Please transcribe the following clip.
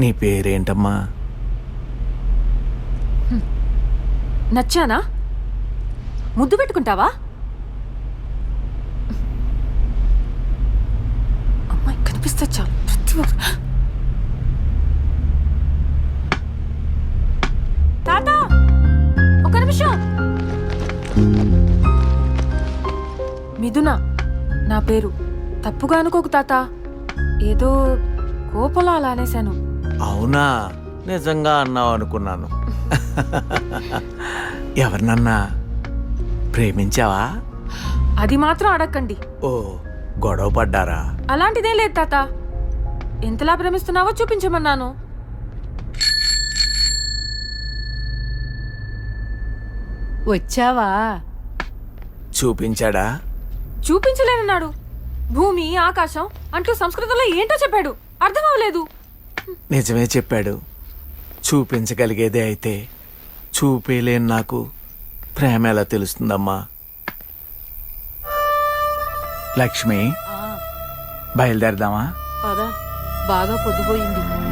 నీ పేరేంటమ్మా? నచ్చానా? ముద్దు పెట్టుకుంటావా? అమ్మాయి కనిపిస్తే చాలు ప్రతి ఒక్క- తాత ఒక నిమిషం. మిథున నా పేరు. తప్పుగా అనుకోకు తాత, ఏదో కోపంలో అలా అనేశాను. అవునా? నిజంగా అన్నావు అనుకున్నాను. ఎవరినన్నా ప్రేమించావా? అది మాత్రం అడగండి. ఓ, గొడవ పడ్డారా? అలాంటిదే లేదు తాత. ఎంతలా ప్రేమిస్తున్నావో చూపించమన్నాను. వచ్చావా? చూపించాడా? చూపించలేనన్నాడు. భూమి ఆకాశం అంటూ సంస్కృతంలో ఏంటో చెప్పాడు, అర్థం అవ్వలేదు. నిజమే చెప్పాడు. చూపించగలిగేదే అయితే చూపేలేని నాకు ప్రేమ ఎలా తెలుస్తుందమ్మా? లక్ష్మి, బయలుదేరదామా? పదా, బాగా పొద్దుపోయింది.